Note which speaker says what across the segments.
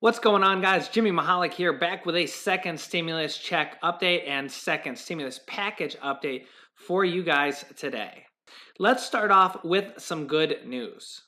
Speaker 1: What's going on, guys? Jimmy Mahalik here, back with a second stimulus check update and second stimulus package update for you guys today. Let's start off with some good news.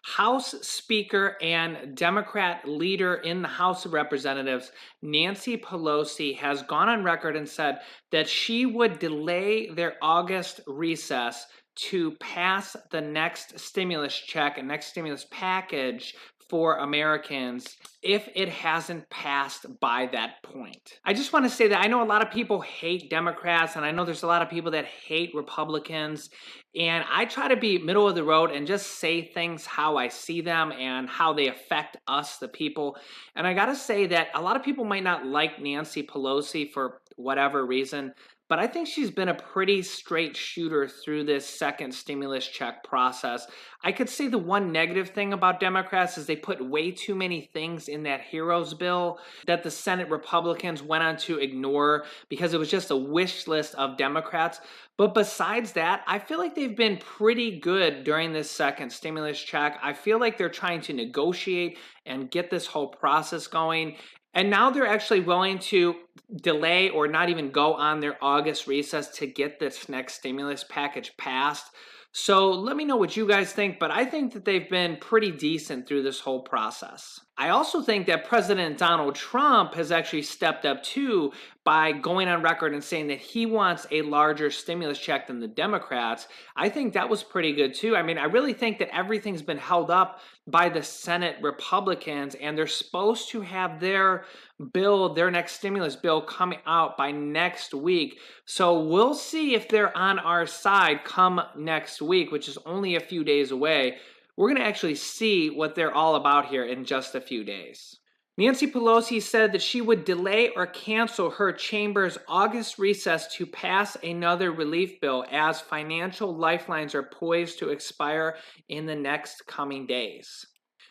Speaker 1: House Speaker and Democrat leader in the House of Representatives, Nancy Pelosi, has gone on record and said that she would delay their August recess to pass the next stimulus check and next stimulus package for Americans if it hasn't passed by that point. I just want to say that I know a lot of people hate Democrats, and I know there's a lot of people that hate Republicans, and I try to be middle of the road and just say things how I see them and how they affect us, the people. And I got to say that a lot of people might not like Nancy Pelosi for whatever reason, but I think she's been a pretty straight shooter through this second stimulus check process. I could say the one negative thing about Democrats is they put way too many things in that HEROES bill that the Senate Republicans went on to ignore because it was just a wish list of Democrats. But besides that, I feel like they've been pretty good during this second stimulus check. I feel like they're trying to negotiate and get this whole process going. And now they're actually willing to delay or not even go on their August recess to get this next stimulus package passed. So let me know what you guys think, but I think that they've been pretty decent through this whole process. I also think that President Donald Trump has actually stepped up too by going on record and saying that he wants a larger stimulus check than the Democrats. I think that was pretty good too. I mean, I really think that everything's been held up by the Senate Republicans, and they're supposed to have their bill, their next stimulus bill, coming out by next week. So we'll see if they're on our side come next week, which is only a few days away. We're going to actually see what they're all about here in just a few days. Nancy Pelosi said that she would delay or cancel her chamber's August recess to pass another relief bill as financial lifelines are poised to expire in the next coming days.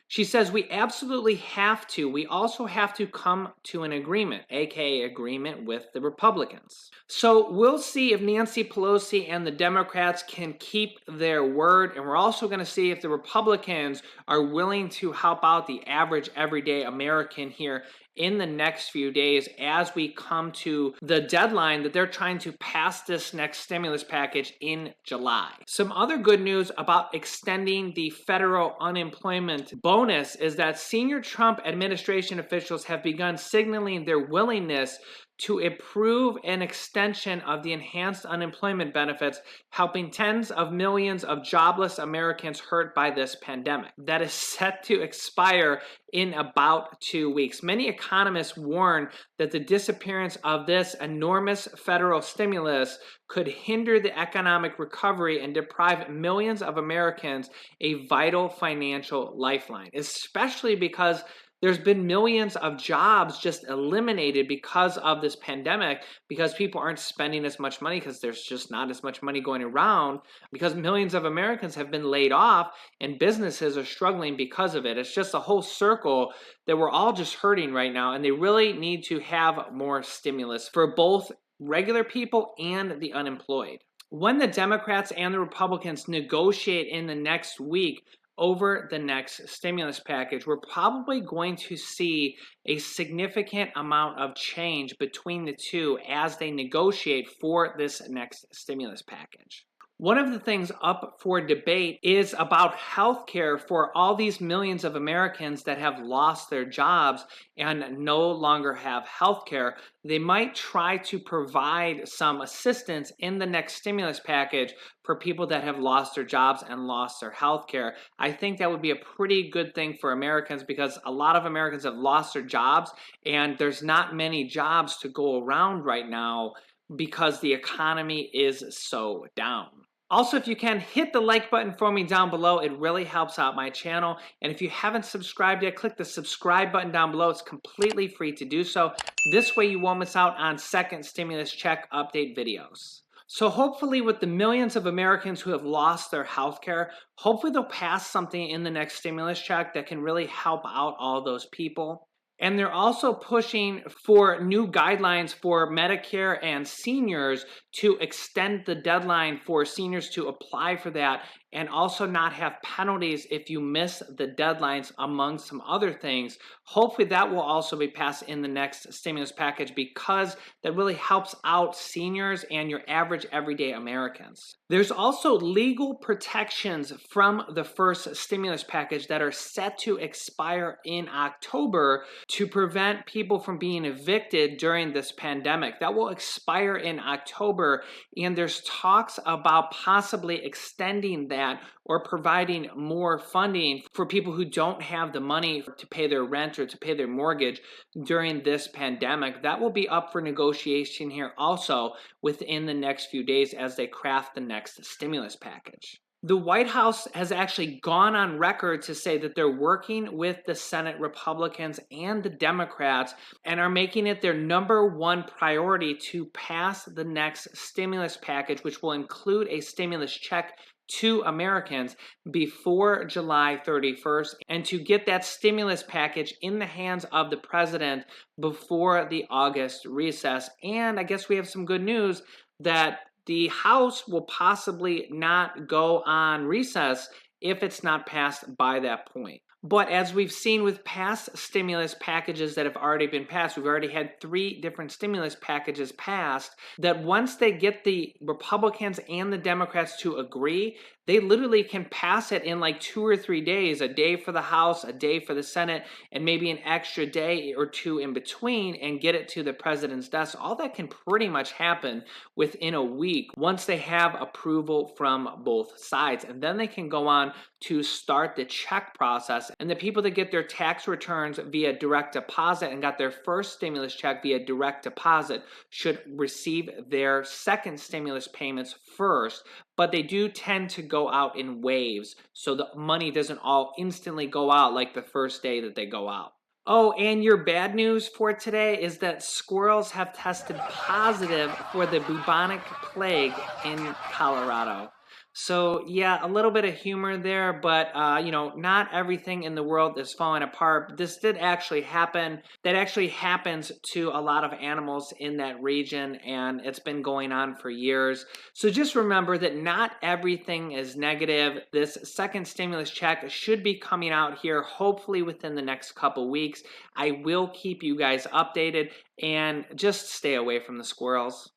Speaker 1: She says we absolutely have to. We also have to come to an agreement, aka agreement with the Republicans. So we'll see if Nancy Pelosi and the Democrats can keep their word, and we're also going to see if the Republicans are willing to help out the average everyday American here in the next few days as we come to the deadline that they're trying to pass this next stimulus package in July. Some other good news about extending the federal unemployment bonus is that senior Trump administration officials have begun signaling their willingness to approve an extension of the enhanced unemployment benefits, helping tens of millions of jobless Americans hurt by this pandemic that is set to expire in about 2 weeks. Many economists warn that the disappearance of this enormous federal stimulus could hinder the economic recovery and deprive millions of Americans a vital financial lifeline, especially because there's been millions of jobs just eliminated because of this pandemic, because people aren't spending as much money because there's just not as much money going around, because millions of Americans have been laid off and businesses are struggling because of it. It's just a whole circle that we're all just hurting right now, and they really need to have more stimulus for both regular people and the unemployed. When the Democrats and the Republicans negotiate in the next week over the next stimulus package, we're probably going to see a significant amount of change between the two as they negotiate for this next stimulus package. One of the things up for debate is about health care for all these millions of Americans that have lost their jobs and no longer have health care. They might try to provide some assistance in the next stimulus package for people that have lost their jobs and lost their health care. I think that would be a pretty good thing for Americans because a lot of Americans have lost their jobs and there's not many jobs to go around right now because the economy is so down. Also, if you can, hit the like button for me down below. It really helps out my channel. And if you haven't subscribed yet, click the subscribe button down below. It's completely free to do so. This way you won't miss out on second stimulus check update videos. So hopefully with the millions of Americans who have lost their health care, hopefully they'll pass something in the next stimulus check that can really help out all those people. And they're also pushing for new guidelines for Medicare and seniors to extend the deadline for seniors to apply for that and also not have penalties if you miss the deadlines, among some other things. Hopefully that will also be passed in the next stimulus package, because that really helps out seniors and your average everyday Americans. There's also legal protections from the first stimulus package that are set to expire in October to prevent people from being evicted during this pandemic. That will expire in October, and there's talks about possibly extending that or providing more funding for people who don't have the money to pay their rent or to pay their mortgage during this pandemic. That will be up for negotiation here also within the next few days as they craft the next stimulus package. The White House has actually gone on record to say that they're working with the Senate Republicans and the Democrats and are making it their #1 priority to pass the next stimulus package, which will include a stimulus check to Americans before July 31st, and to get that stimulus package in the hands of the president before the August recess. And I guess we have some good news that the House will possibly not go on recess if it's not passed by that point. But as we've seen with past stimulus packages that have already been passed, we've already had 3 different stimulus packages passed, that once they get the Republicans and the Democrats to agree, they literally can pass it in like 2 or 3 days, a day for the House, a day for the Senate, and maybe an extra day or 2 in between, and get it to the president's desk. All that can pretty much happen within a week once they have approval from both sides. And then they can go on to start the check process. And the people that get their tax returns via direct deposit and got their first stimulus check via direct deposit should receive their second stimulus payments first. But they do tend to go out in waves, so the money doesn't all instantly go out like the first day that they go out. Oh, and your bad news for today is that squirrels have tested positive for the bubonic plague in Colorado. So yeah, a little bit of humor there, but not everything in the world is falling apart. This did actually happen. That actually happens to a lot of animals in that region, and it's been going on for years. So just remember that not everything is negative. This second stimulus check should be coming out here hopefully within the next couple weeks. I will keep you guys updated, and just stay away from the squirrels.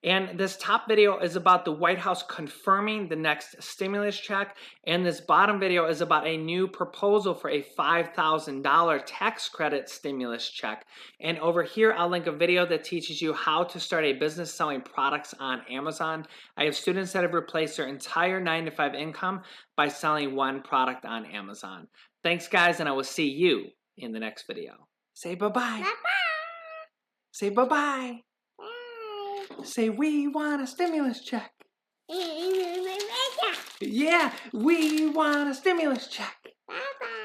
Speaker 1: And this top video is about the White House confirming the next stimulus check. And this bottom video is about a new proposal for a $5,000 tax credit stimulus check. And over here, I'll link a video that teaches you how to start a business selling products on Amazon. I have students that have replaced their entire 9-to-5 income by selling one product on Amazon. Thanks, guys, and I will see you in the next video. Say bye-bye.
Speaker 2: Bye-bye.
Speaker 1: Say bye-bye.
Speaker 2: Bye.
Speaker 1: Say, we want a stimulus check.
Speaker 2: Bye-bye.
Speaker 1: Yeah, we want a stimulus check.
Speaker 2: Bye-bye.